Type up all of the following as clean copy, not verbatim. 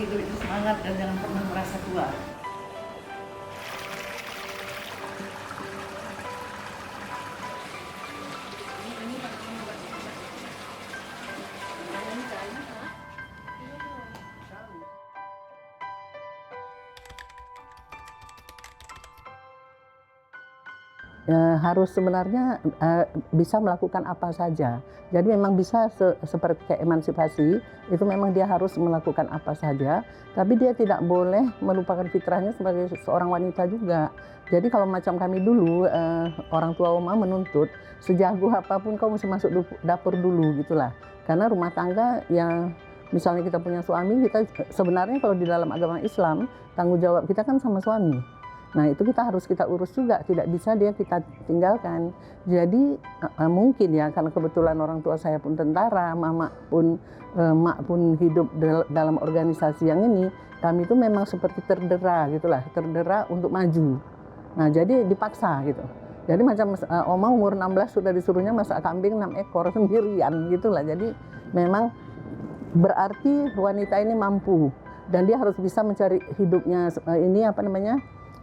hidup itu semangat dan jangan pernah merasa tua. Harus sebenarnya bisa melakukan apa saja. Jadi memang bisa seperti kayak emansipasi, itu memang dia harus melakukan apa saja, tapi dia tidak boleh melupakan fitrahnya sebagai seorang wanita juga. Jadi kalau macam kami dulu, orang tua Oma menuntut, sejago apapun kau mesti masuk dapur dulu gitulah. Karena rumah tangga yang misalnya kita punya suami, kita sebenarnya kalau di dalam agama Islam, tanggung jawab kita kan sama suami. Nah itu harus kita urus juga, tidak bisa dia kita tinggalkan. Jadi mungkin ya karena kebetulan orang tua saya pun tentara, mak pun hidup dalam organisasi yang ini, kami itu memang seperti terdera gitulah, terdera untuk maju. Nah jadi dipaksa gitu. Jadi macam Oma umur 16 sudah disuruhnya masak kambing 6 ekor sendirian gitulah. Jadi memang berarti wanita ini mampu dan dia harus bisa mencari hidupnya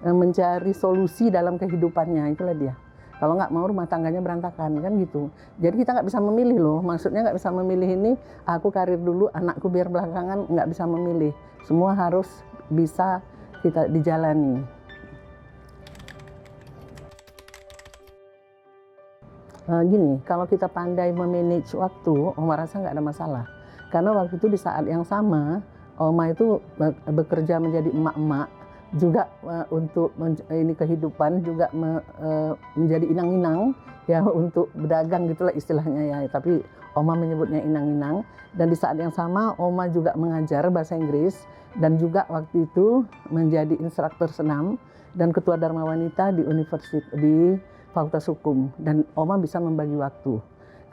mencari solusi dalam kehidupannya, itulah dia. Kalau nggak mau rumah tangganya berantakan kan gitu. Jadi kita nggak bisa memilih loh, maksudnya nggak bisa memilih ini aku karir dulu, anakku biar belakangan, nggak bisa memilih. Semua harus bisa kita dijalani. Gini, kalau kita pandai memanage waktu, Oma rasa nggak ada masalah. Karena waktu itu di saat yang sama, Oma itu bekerja menjadi emak-emak, juga untuk ini kehidupan juga menjadi inang-inang ya untuk berdagang gitulah istilahnya ya, tapi Oma menyebutnya inang-inang. Dan di saat yang sama Oma juga mengajar bahasa Inggris dan juga waktu itu menjadi instruktur senam dan ketua Dharma Wanita di di Fakultas Hukum. Dan Oma bisa membagi waktu.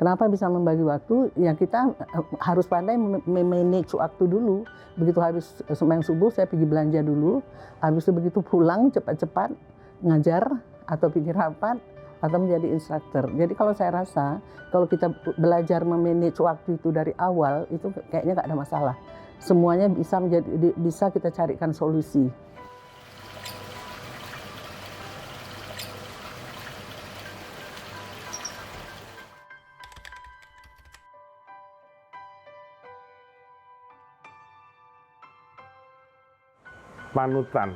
Kenapa bisa membagi waktu? Ya kita harus pandai memanage waktu dulu. Begitu habis sembahyang subuh saya pergi belanja dulu. Habis itu begitu pulang cepat-cepat ngajar atau pergi rapat atau menjadi instruktur. Jadi kalau saya rasa kalau kita belajar memanage waktu itu dari awal itu kayaknya nggak ada masalah. Semuanya bisa kita carikan solusi. Panutan,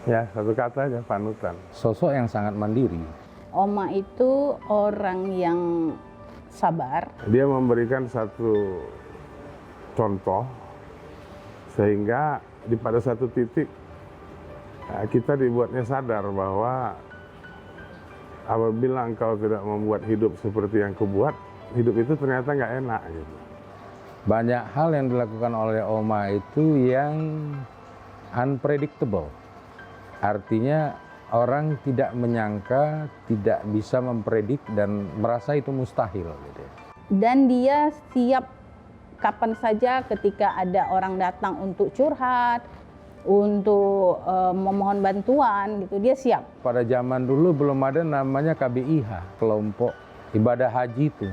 ya satu kata aja, panutan. Sosok yang sangat mandiri. Oma itu orang yang sabar. Dia memberikan satu contoh sehingga pada satu titik kita dibuatnya sadar bahwa apabila engkau tidak membuat hidup seperti yang kubuat, hidup itu ternyata nggak enak gitu. Banyak hal yang dilakukan oleh Oma itu yang unpredictable. Artinya orang tidak menyangka, tidak bisa mempredik dan merasa itu mustahil. Gitu. Dan dia siap kapan saja ketika ada orang datang untuk curhat, untuk memohon bantuan, gitu dia siap. Pada zaman dulu belum ada namanya KBIH, kelompok ibadah haji itu.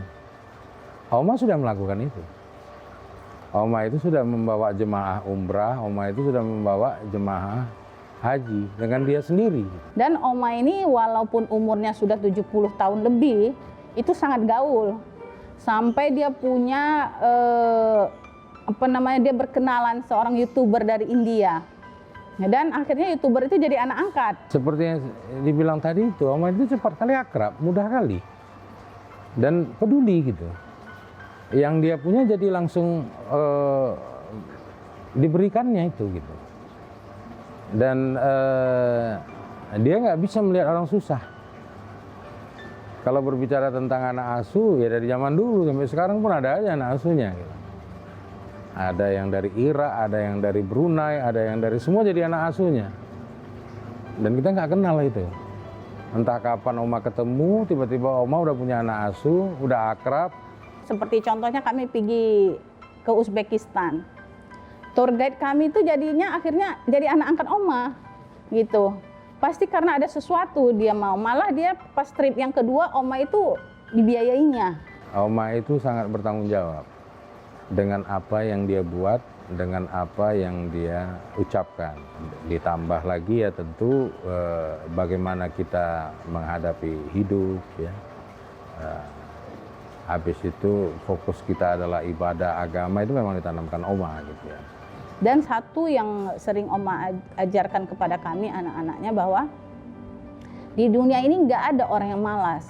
Oma sudah melakukan itu. Oma itu sudah membawa jemaah umrah, Oma itu sudah membawa jemaah haji dengan dia sendiri. Dan Oma ini walaupun umurnya sudah 70 tahun lebih, itu sangat gaul. Sampai dia punya, dia berkenalan seorang YouTuber dari India. Dan akhirnya YouTuber itu jadi anak angkat. Seperti yang dibilang tadi itu, Oma itu cepat kali akrab, mudah kali. Dan peduli gitu. Yang dia punya jadi langsung diberikannya itu gitu. Dan dia nggak bisa melihat orang susah. Kalau berbicara tentang anak asuh ya dari zaman dulu sampai sekarang pun ada aja anak asuhnya gitu. Ada yang dari Irak, ada yang dari Brunei, ada yang dari semua jadi anak asuhnya. Dan kita nggak kenal itu. Entah kapan Oma ketemu, tiba-tiba Oma udah punya anak asuh, udah akrab. Seperti contohnya kami pergi ke Uzbekistan. Tour guide kami itu jadinya akhirnya jadi anak angkat Oma gitu. Pasti karena ada sesuatu dia mau. Malah dia pas trip yang kedua Oma itu dibiayainya. Oma itu sangat bertanggung jawab dengan apa yang dia buat dengan apa yang dia ucapkan. Ditambah lagi ya tentu bagaimana kita menghadapi hidup ya. Habis itu fokus kita adalah ibadah agama, itu memang ditanamkan Oma gitu ya. Dan satu yang sering Oma ajarkan kepada kami anak-anaknya bahwa di dunia ini nggak ada orang yang malas,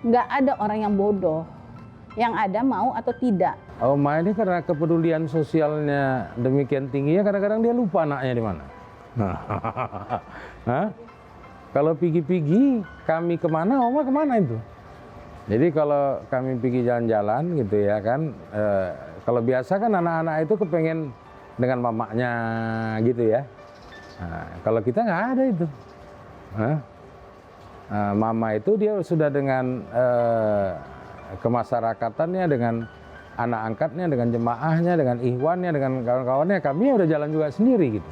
nggak ada orang yang bodoh, yang ada mau atau tidak. Oma ini karena kepedulian sosialnya demikian tinggi ya, kadang-kadang dia lupa anaknya di mana. Hah? Kalau pigi-pigi kami kemana, Oma kemana itu. Jadi kalau kami pergi jalan-jalan gitu ya kan, kalau biasa kan anak-anak itu kepengen dengan mamanya gitu ya. Nah, kalau kita nggak ada itu. Mama itu dia sudah dengan kemasyarakatannya, dengan anak angkatnya, dengan jemaahnya, dengan ikhwannya, dengan kawan-kawannya, kami udah jalan juga sendiri gitu.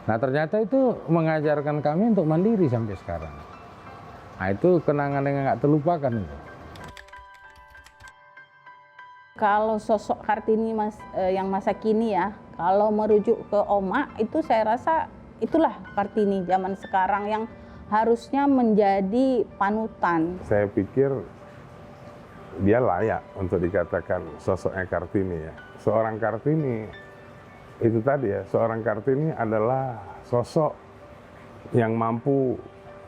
Nah ternyata itu mengajarkan kami untuk mandiri sampai sekarang. Nah itu kenangan yang nggak terlupakan itu. Kalau sosok Kartini yang masa kini ya, kalau merujuk ke Oma itu saya rasa itulah Kartini zaman sekarang yang harusnya menjadi panutan. Saya pikir dia layak untuk dikatakan sosoknya Kartini ya. Seorang Kartini itu tadi ya, seorang Kartini adalah sosok yang mampu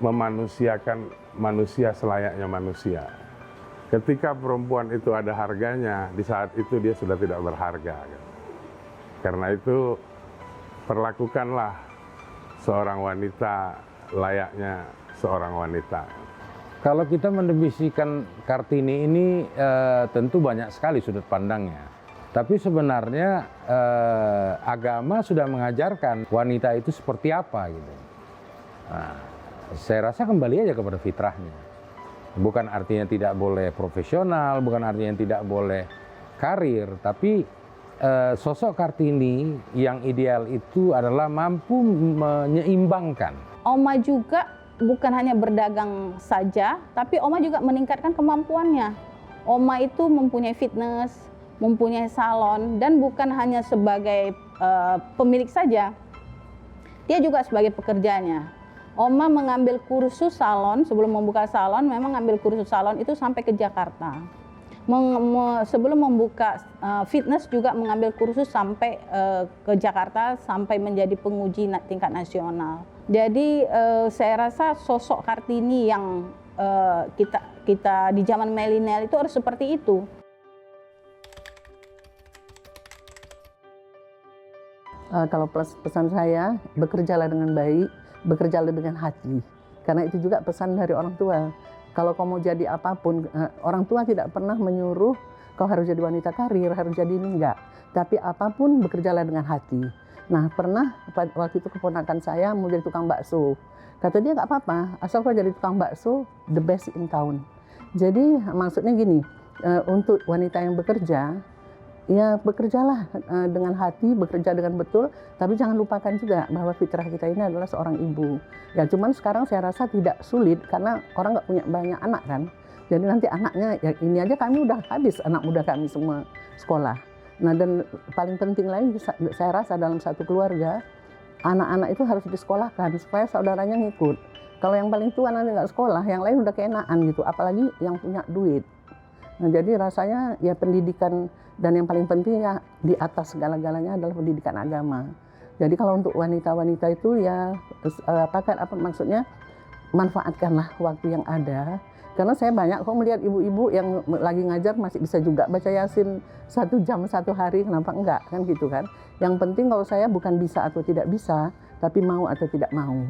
memanusiakan manusia selayaknya manusia. Ketika perempuan itu ada harganya, di saat itu dia sudah tidak berharga. Karena itu perlakukanlah seorang wanita layaknya seorang wanita. Kalau kita mendefinisikan Kartini ini tentu banyak sekali sudut pandangnya. Tapi sebenarnya agama sudah mengajarkan wanita itu seperti apa gitu. Nah, saya rasa kembali aja kepada fitrahnya. Bukan artinya tidak boleh profesional, bukan artinya tidak boleh karir, tapi sosok Kartini yang ideal itu adalah mampu menyeimbangkan. Oma juga bukan hanya berdagang saja, tapi Oma juga meningkatkan kemampuannya. Oma itu mempunyai fitness, mempunyai salon, dan bukan hanya sebagai pemilik saja, dia juga sebagai pekerjanya. Oma mengambil kursus salon, sebelum membuka salon, memang mengambil kursus salon itu sampai ke Jakarta. Sebelum membuka fitness juga mengambil kursus sampai ke Jakarta, sampai menjadi penguji tingkat nasional. Jadi saya rasa sosok Kartini yang kita di zaman milenial itu harus seperti itu. Kalau pesan saya, bekerjalah dengan baik, bekerjalah dengan hati. Karena itu juga pesan dari orang tua. Kalau kau mau jadi apapun, orang tua tidak pernah menyuruh kau harus jadi wanita karir, harus jadi ini, enggak. Tapi apapun bekerjalah dengan hati. Nah pernah waktu itu keponakan saya mau jadi tukang bakso. Kata dia nggak apa-apa, asal kau jadi tukang bakso, the best in town. Jadi maksudnya gini, untuk wanita yang bekerja, ya bekerjalah dengan hati, bekerja dengan betul, tapi jangan lupakan juga bahwa fitrah kita ini adalah seorang ibu. Ya cuman sekarang saya rasa tidak sulit karena orang nggak punya banyak anak kan. Jadi nanti anaknya, ya ini aja kami udah habis anak muda kami semua sekolah. Nah dan paling penting lagi saya rasa dalam satu keluarga, anak-anak itu harus disekolahkan supaya saudaranya ngikut. Kalau yang paling tua nanti nggak sekolah, yang lain udah keenaan gitu, apalagi yang punya duit. Nah jadi rasanya ya pendidikan, dan yang paling penting ya di atas segala-galanya adalah pendidikan agama. Jadi kalau untuk wanita-wanita itu ya maksudnya manfaatkanlah waktu yang ada. Karena saya banyak kok melihat ibu-ibu yang lagi ngajar masih bisa juga baca Yasin 1 jam 1 hari, kenapa enggak kan gitu kan. Yang penting kalau saya bukan bisa atau tidak bisa, tapi mau atau tidak mau.